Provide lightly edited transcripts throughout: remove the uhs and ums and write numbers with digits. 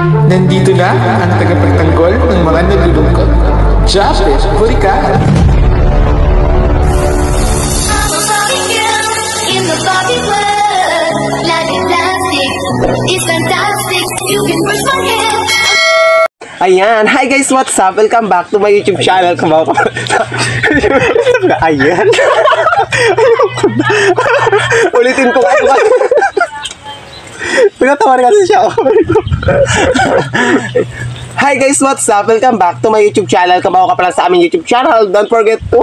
Nandito na ang tagapagtanggol ng mga naglulungkot. Japet, huli ka! Ayan, hi guys, what's up? Welcome back to my YouTube channel. Ayan. Ulitin ko kayo. Pinatawa kasi siya. Hi guys, what's up? Welcome back to my YouTube channel. Kung bago ka pala sa aming YouTube channel, don't forget to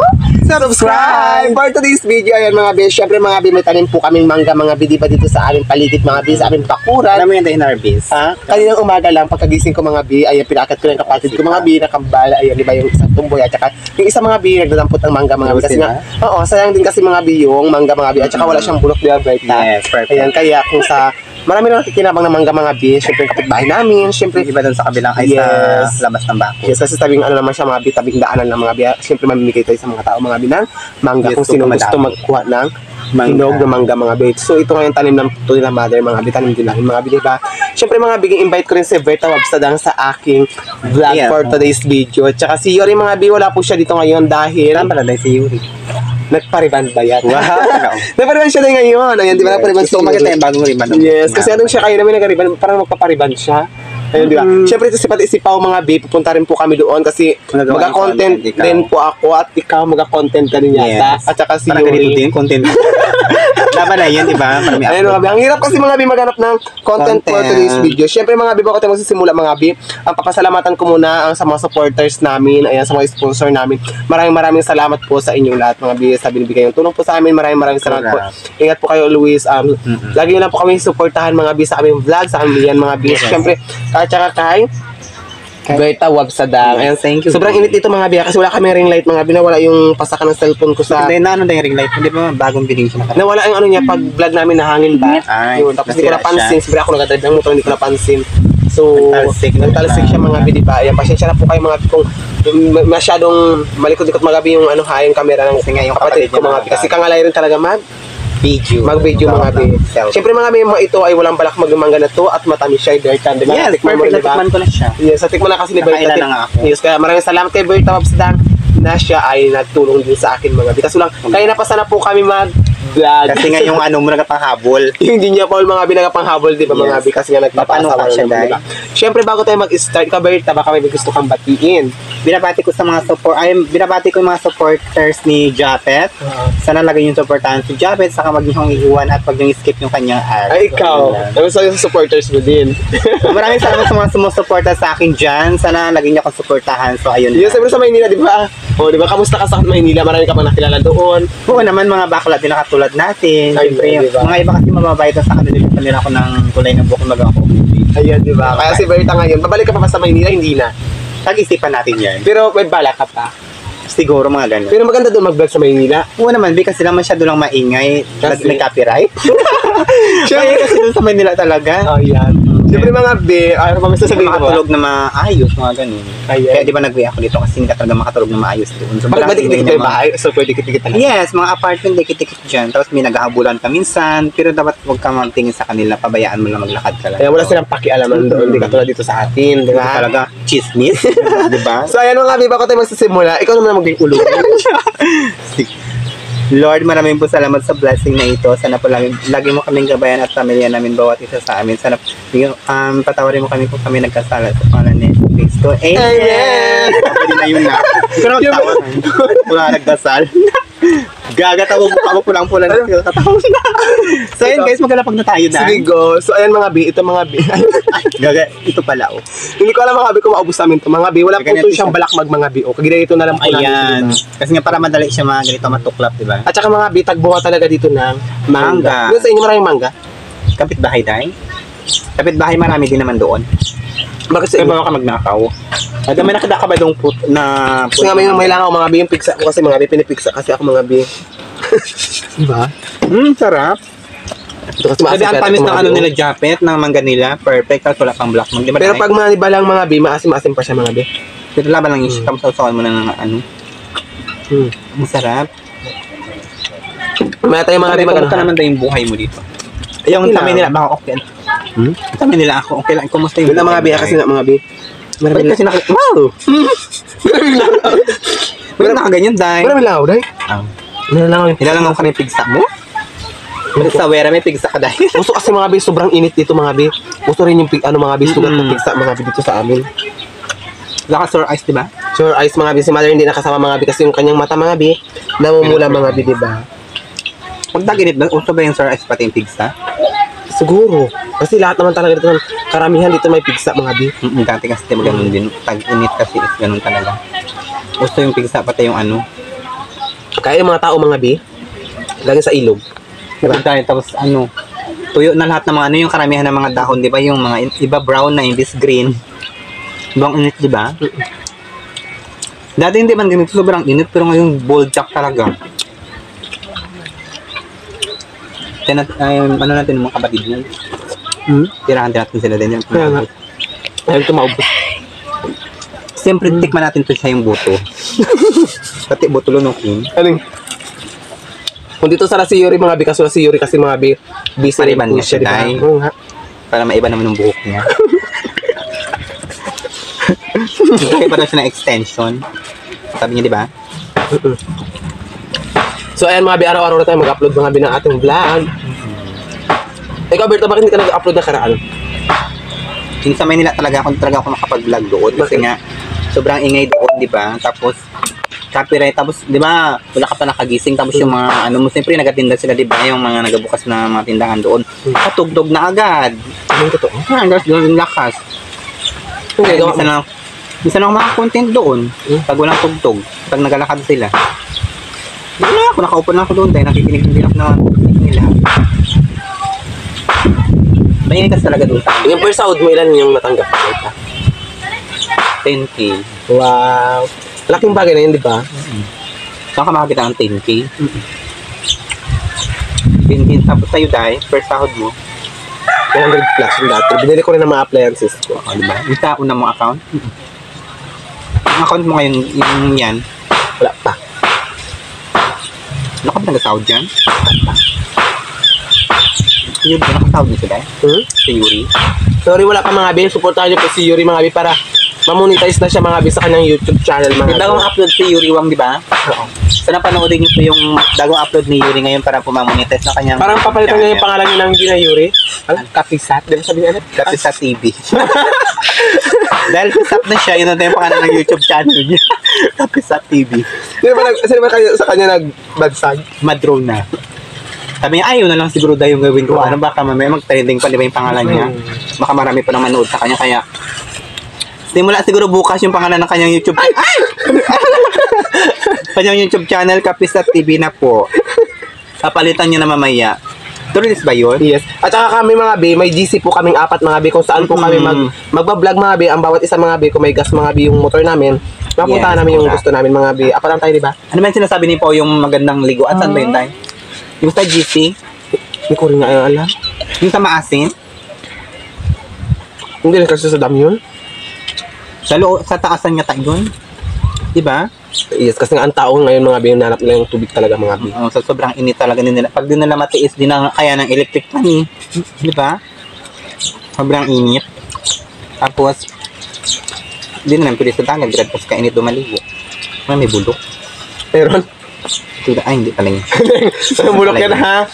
subscribe! For today's video, ayan mga bis, syempre mga bis, may tanim po kaming mangga, mga bis, diba dito sa aming paligid, mga bis, sa aming pakuran. Alam mo yung in-harvest? Kaninang umaga lang, pagkagising ko mga bis, ayan, pinakat ko ng kapatid ko mga bis, nakambala, ayan, diba yung isang tumboy, at saka yung isang mga bis, nagdadampot ng mangga, mga bis, kasi nga, oo, sayang din kasi mga bis yung mangga, mga bis, at saka wala siyang bulok, diba, Berta? Yes, perfect. Ayan, kaya kung sa marami na nakikinabang ng mangga mga bis, syempre yung kapitbahay namin, syempre, Iba doon sa kabilang ay sa labas ng bako. yes, kasi tabing ano naman siya mga bis, tabing daanan ng mga bis, syempre mamimigay tayo sa mga tao, mga bis ng mangga, Yes, kung sino madami. gusto magkuha ng Mangga. hinog na mangga mga bis. So ito ngayon tanim ng to nila mother, mga bis, tanim din namin mga bis, diba? Syempre mga bis, invite ko rin si Berta Wabsadang sa aking vlog for today's video. At saka si Yori mga bis, wala po siya dito ngayon dahil Saan pala dahil si Yuri? nagpariban ba yan? Wow! Nagpariban siya din ngayon. Ayan, di ba nagpariban Gusto ko makita yung bagong ribbon. Yes, kasi anong siya kayo namin nagariban, parang magpapariban siya. Ayun, di ba? Siyempre, ito si pati si Pao mga babe, pupunta rin po kami doon kasi mag-content din po ako at ikaw mag-content ka din yata. Yes. At saka si Parang ganito Yuri. din, content. Laban na yun, di ba? Ayun mga babe, ang hirap kasi mga babe maghanap ng content for today's video. Siyempre mga babe, ako tayo magsisimula mga babe. Ang papasalamatan ko muna ang sa mga supporters namin, ayan, sa mga sponsor namin. Maraming salamat po sa inyong lahat mga babe sa binibigay yung tulong po sa amin. Maraming salamat po. Ingat po kayo Luis. Lagi nyo lang po kami suportahan mga babe sa aming vlog, sa aming yan mga babe. Siyempre, at saka kay Berta Wabsadang. Ayan, thank you. Sobrang init dito mga babe kasi wala kami ring light mga babe. Nawala yung pasakan ng cellphone ko sa... Hindi na ano na yung ring light. Hindi ba bagong bilhin siya na Nawala yung ano niya pag vlog namin nahangin ba? Ay, Yun, tapos hindi ko nasira napansin. siya. Siyempre ako nag-drive ng motor, hindi ko napansin. So, Nagtalsik siya mga bidi ba? Ayan, pasensya na po kayo mga kung masyadong malikot-likot magabi yung ano ha, yung camera ng Kasi nga yung kapatid ko mga kasi kangalay rin talaga mag-video mga bi. Siyempre mga bi, ito ay walang balak magmangga na to at matamis siya, Berta. Diba? Yes, Tikman mo perfect. rin, diba? Natikman ko na siya. Yes, tikman na kasi ni Berta. Nakailan na nga ako. Yes, kaya maraming salamat kay Berta Wabsadang na siya ay nagtulong din sa akin mga bi. Kaso lang, kaya na pa sana po kami mag-vlog. Kasi nga yung ano mo nagpanghabol. Yung hindi niya Paul mga binagapanghabol, di ba mga bi? Kasi nga nagpapasawa Napano ka siya, naman, Day? diba? Siyempre bago tayo mag-start, ka Berta, baka may gusto kang batiin. Binabati ko sa mga binabati ko yung mga supporters ni Japet. Sana lagi yung supportahan si Japet, saka wag niyo iiwan at wag niyo skip yung kanyang ad. Ay, ikaw. Ano sa supporters mo din? Maraming salamat sa mga sumusuporta sa akin dyan. Sana lagi niyo akong suportahan. So, ayun Yes, siyempre sa Maynila, di ba? O, di ba? Kamusta ka sa Maynila? Marami ka bang nakilala doon? Oo naman, mga bakla din nakatulad natin. Ay, Siyempre, diba? mga iba kasi mababait sa kanila ako ng kulay ng buhok mag ako. Ayan, di ba? Kaya si Berta ngayon, babalik ka pa sa Maynila, hindi na. Pag-isipan natin yan. Pero may balak ka pa. Siguro mga ganun. Pero maganda doon mag-vlog sa Maynila. Oo naman, kasi lang masyado lang maingay. Kasi? May copyright. Kaya kasi doon sa Manila talaga. Oh, yan. Siyempre mga be, ano pa may sasabihin ko ba? Makatulog na maayos, mga ganun. Ayan. Kaya di ba nag-uwi ako dito kasi hindi ka talaga makatulog na maayos doon. So, Bakit ba dikit-dikit ingay yung naman. bahay? So, pwede dikit-dikit talaga. Yes, mga apartment, dikit-dikit dyan. Tapos may naghahabulan ka minsan, pero dapat huwag ka magtingin sa kanila, pabayaan mo lang maglakad ka lang. Kaya wala silang pakialaman doon, hindi katulad dito sa atin, di Hindi ba? talaga chismis, di ba? So, ayan mga be, bago tayo magsisimula, ikaw naman maging ulo. Lord, maraming po salamat sa blessing na ito. Sana po lagi mo kaming gabayan at pamilya namin bawat isa sa amin. Sana patawarin mo kami kung kami nagkasala sa pangalan ni Cristo. Amen! Pwede na yun na. Hindi ko na magtawa. Wala nagdasal. Gagatawag mo pulang-pulang na katawag na. So ayun guys, maglalapag na tayo na. Sige go. So ayan mga be, ito mga be. Ito pala oh. Hindi ko alam mga be kung maubos namin ito. Mga be, wala po ito siyang balak mga be. O, kagina ito na lang po Ayan. namin. Kasi nga para madali siya mga ganito matuklap, di ba? At saka mga be, tagbuha talaga dito ng mangga. Mangga. Doon sa inyo maraming mangga? Kapitbahay dahil. Kapitbahay marami din naman doon. Bakit sa Kaya inyo? ba ka magnakaw? At may nakita ka ba doon na Kasi nga may kailangan ko mga be yung pigsa ko kasi mga be, pinipigsa kasi ako mga be. Diba? Sarap. Ito kasi Kasi ang tamis ng ano nila be. Japet, ng mangga nila, perfect. Tapos wala pang black mag. Di ba? Pero pag maniba lang mga be, maasim-asim pa siya mga be. Pero laban lang yung kamsaw-sawan mo na ng ano. Ang sarap. May tayo mga be Kamusta magano. naman daw yung buhay mo dito? Yung Okay kami lang. nila, baka okay. Sabi nila ako, okay lang, kumusta yung Yun lang mga bi, kasi nga mga bi. Ba't kasi wow! Ba't nakaganyan, Day? Marami lang ako, day. Nilalangaw ka ng pigsa mo? Sa wera may pigsa ka, Day. Gusto kasi mga bi, sobrang init dito mga bi. Gusto rin yung mga bi, sugat na pigsa mga bi dito sa amin. Wala ka sore eyes, di ba? Sure, ice mga bi, si mother hindi nakasama mga bi kasi yung kanyang mata mga bi, namumula mga bi, diba? Pag taginit ba, uso ba yung sore eyes pati yung pigsa? Siguro. Kasi lahat naman talaga dito, karamihan dito may pigsa mga bi. Dati kasi diba ganun din. Tag-init kasi is ganun talaga. Uso yung pigsa pati yung ano. Kaya yung mga tao mga bi, lagi sa ilog. Diba? Tapos ano, tuyo na lahat ng mga ano yung karamihan ng mga dahon, di ba? Yung mga iba brown na, imbis green. Ibang init, di ba? Dati hindi man ganito, sobrang init, pero ngayon bold jack talaga. Ano natin mga kapatid niyan? Tirahan din natin sila din. Kaya nga. Ayaw ito maubos. Siyempre, tikman natin ito siya yung buto. Pati buto lunukin. Aling? Kung dito sa si Yuri mga bi, kaso si Yuri kasi mga bi, busy rin Pariban po niya siya, diba? Day. Oo nga. Para maiba naman yung buhok niya. Kaya pa daw siya na extension. Sabi niya, di ba? So ayan mga bi, araw-araw na tayo mag-upload mga bi ng ating vlog. Ikaw Berto, bakit hindi ka nag-upload na karaan? Yung sa Maynila talaga ako makapag-vlog doon. Kasi nga, sobrang ingay doon, di ba? Tapos, copyright. Tapos, di ba, wala ka pa nakagising. Tapos yung mga, ano mo, siyempre nagatinda sila, di ba? Yung mga nagabukas na mga tindahan doon. Patugtog na agad. Ano yung totoo? Hanggang doon yung lakas. Okay, gawa mo. Minsan ako makakontent doon. Pag walang tugtog. Pag nagalakad sila. Doon na ako, nakaupo na ako doon. Dahil nakikinig din ako na nila. Mahinig kasi talaga doon sa akin. Yung first sahod mo, ilan yung natanggap ka? 10K. Wow. Laking bagay na yun, di ba? Saan ka makakita ng 10K? 10K. Tapos sa'yo, Day, first sahod mo. 100 plus yung dati. Binili ko rin ng mga appliances ko. O, diba? Yung sa una mong account? Ang account mo ngayon, yung yan, Wala pa. ano ka ba nag-sahod dyan? Si Yuri, nakasahod mo siya, Day? Si Yuri? Sorry, wala pa mga bi. Supportahan niyo po si Yuri mga bi para mamonetize na siya mga bi sa kanyang YouTube channel mga Yung bagong upload si Yuri Wang, di ba? Oo. Sana panoodin niyo po yung bagong upload ni Yuri ngayon para po mamonetize na kanyang Parang papalitan niya yung pangalan niya ng hindi na Yuri. Ang Kapisat. Di ba sabi niya? Kasi sa TV. Dahil pisat na siya, yun na yung pangalan ng YouTube channel niya. Kasi sa TV. Sino ba sa kanya nagbadsag? Madro na. Sabi niya, ayaw na lang siguro dahil yung gawin ko. Ano baka mamaya mag-trending pa, di ba yung pangalan niya? Baka marami pa nang manood sa kanya, kaya simula siguro bukas yung pangalan ng kanyang YouTube channel. Kanyang YouTube channel, Kapisat TV na po. Papalitan niya na mamaya. Tulis ba yun? Yes. At saka kami mga bi, may GC po kaming 4 mga bi kung saan po kami magbablog mga bi. Ang bawat isa mga bi, kung may gas mga bi yung motor namin, mapuntahan Yes, namin yung correct. gusto namin mga bi. Ako lang tayo, di ba? Ano ba yung sinasabi ni Pao yung magandang liguan? Saan ba yun tayo? Yung sa GC? Hindi ko rin nga alam. Yung sa maasin? Hindi rin kasi sa dam yun. Sa taasan niya tayo yun? Diba? Yes, kasi nga ang tao ngayon mga bi, nanap nila yung tubig talaga mga bi. Sa sobrang init talaga nila. Pag di nila matiis, di na kaya ng electric fan eh. Diba? Sobrang init. Tapos, di na lang pwede sa dagat. Tapos kainit dumaligo. May bulok. Meron. Ay, hindi pala yun. Bulok yan ha.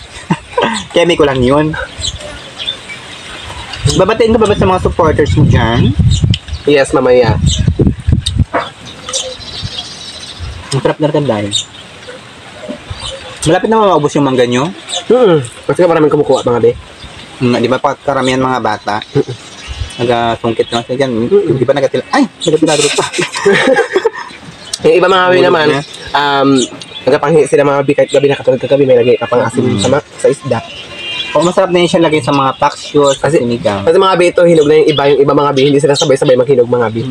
Chemical lang yun. Babatiin ka ba sa mga supporters mo dyan? Yes, mamaya. Ang sarap na rin dahil. Malapit na maubos yung mangga nyo. Kasi nga maraming kumukuha mga bi. Di ba pa karamihan mga bata? Nagasungkit na sila dyan. Di ba nagatila? Ay! Nagatilagro pa. Yung iba mga bi naman, nagapanghi sila mga bi kahit gabi na katulad kagabi may lagay kapang asin sa isda. O masarap na yun siya lagay sa mga paksyo, sa sinigang. Kasi mga bi ito, hinog na yung iba mga bi, hindi sila sabay-sabay maghinog mga bi.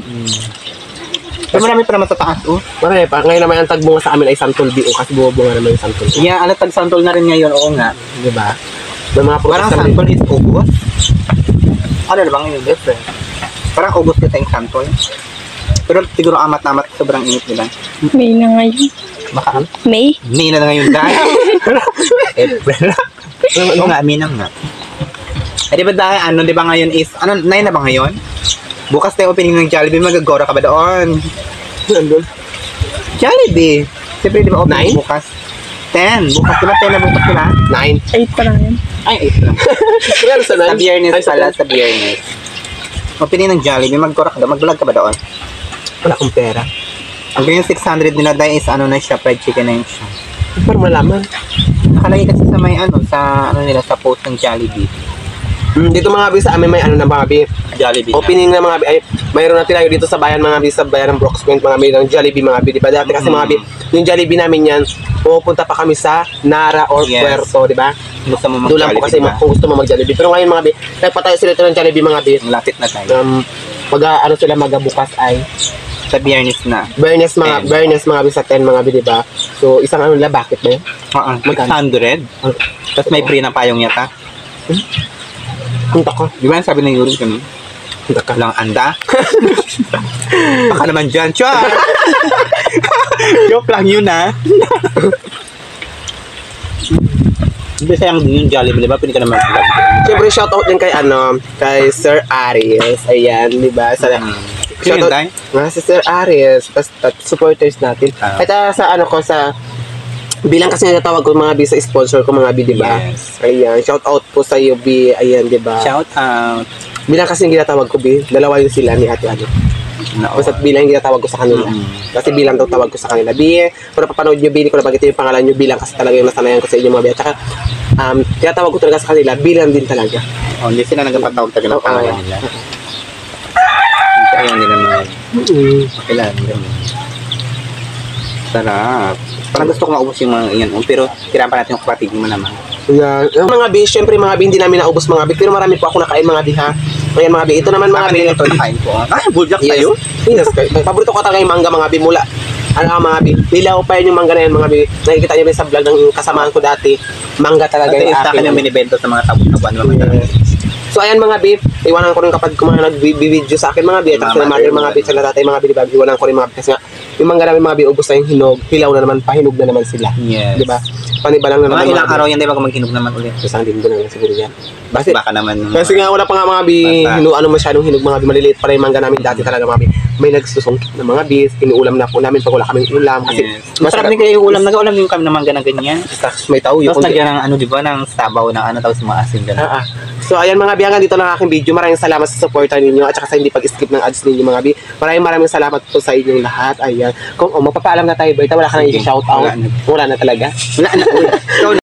Pero marami pa naman sa taas, oh. Marami pa, ngayon naman ang tagbunga sa amin ay santol bi o kasi bumubunga naman yung santol. Yeah, tag-santol na rin ngayon, oo nga. Diba? May mga Parang protest santol is August. Ano na ba ngayon? Different. Parang August yung tayong santol. Pero siguro amat-amat, sobrang init, diba? May na ngayon. Baka, May? May na ngayon dahil. April. Oo nga, May na nga. di ba dahil ano, di ba ngayon is, ano, 9 na ba ngayon? Bukas tayo opening ng Jollibee, magagora ka ba doon? Nandun. Jollibee! Siyempre, di ba opening 9? bukas? 10. Bukas, di ba 10 na bukas sila? 9. 8 pa lang yan. Ay, 8 lang. Pero sa Sa 9? Biyernes Ay, sa pala, 10. sa Biyernes. Opening ng Jollibee, mag-gora ka doon, mag-vlog ka ba doon? Wala akong pera. Ang ganyan 600 nila dahil is ano na siya, fried chicken na yun siya. Para malaman. Nakalagay kasi sa may ano, sa ano nila, sa post ng Jollibee. Dito mga bi sa amin may ano na mga bi. Jollibee Opening na mga bi. Ay, mayroon na tayo dito sa bayan mga bi, sa bayan ng Brooks Point mga bi ng Jollibee mga bi. Di ba? Dati kasi mga bi, yung Jollibee namin yan, pupunta pa kami sa Nara or Yes. Puerto, di ba? Gusto mo Doon lang po kasi mag-Jollibee, diba? kung gusto mo mag-Jollibee. Pero ngayon mga bi, nagpatayo sila ito ng Jollibee mga bi. Lapit na tayo. Ano sila magabukas ay Sa Biyernes na. Bernes mga bi sa 10 mga bi, di ba? So, isang ano nila, bakit ba yun? Oo, Magkano? 600. Tapos may free na payong yata. Punta ko. Di ba yung sabi ng Yuri kami? Punta ka. Walang anda. Baka naman dyan. Char! Joke lang yun, ha? Hindi sayang din yung Jollibee, di ba? Pwede ka naman vlog. Siyempre, shoutout din kay Sir Aries. Ayan, di ba? Sa, Sino yun, Day? Si Sir Aries, at supporters natin. Ah. At sa ano ko, sa bilang kasi natawag ko mga bi sa sponsor ko mga bi, di ba? Yes. Ayan, shoutout po sa iyo bi, ayan, di ba? Shout out. Bilang kasi yung ginatawag ko bi, dalawa yung sila ni Ate Ano. Basta bilang yung ginatawag ko sa kanila. Kasi bilang daw tawag ko sa kanila. Bi, kung napapanood nyo bi, hindi ko nabagitin yung pangalan nyo, bilang kasi talaga yung nasanayan ko sa inyo mga bi. At saka, ginatawag ko talaga sa kanila, bilang din talaga. Oh, hindi sila nagpatawag talaga ng Oo. pangalan nila. Ayun nila mga kakilala. Sarap. Parang gusto ko maubos yung mga yan. Pero tirahan pa natin yung kapatid mo naman. Yeah. Yung mga bi, syempre mga bi, hindi namin naubos mga bi, pero marami po ako nakain mga bi ha. Ngayon mga bi, ito naman mga bi. Ito nakain ko. Ay, buljak Yes. tayo. Yes. Paborito ko talaga yung mangga mga bi mula. Ano mga bi, nilaw pa yun yung mangga na yan mga bi. Nakikita niyo rin sa vlog ng kasamaan ko dati. Mangga talaga Kasi yung sa akin yung akin. binibento sa mga tabot-tabuan naman. So ayan mga bi, iwanan ko rin kapag ko mga nag-video sa akin mga bi, at sila mother mga bi, sila tatay mga bi, diba? Iwanan ko rin mga bi, kasi nga, yung mangga namin mga bi, ubos na yung hinog, hilaw na naman, pahinog na naman sila. Yes. Di ba? Paniba lang na naman Mga ilang bi. araw yan, di ba, kung maghinog naman ulit? Isang linggo na lang siguro yan. Kasi, Baka naman. kasi nga wala pa nga mga bi, Basta. ano masyadong hinog mga bi, maliliit pa rin yung mangga namin dati talaga mga bi. May nagsusungkit ng mga bi, inuulam na po namin pag wala kaming ulam. Kasi, Yes. Masarap din kayo yung ulam. Nag-ulam din kami ng mangga na ganyan. may tao yun. Tapos nagyan ng ano, di ba, ng sabaw na ano, tapos mga asin gano'n. So ayan mga bi, hanggang dito lang aking video. Maraming salamat sa supporta ninyo at saka sa hindi pag-skip ng ads ninyo mga bi. Maraming salamat po sa inyong lahat. Ayan. Kung mapapaalam na tayo, Berta, wala ka nang Sige. i-shoutout. Wala na. Wala na talaga. Wala na. Ikaw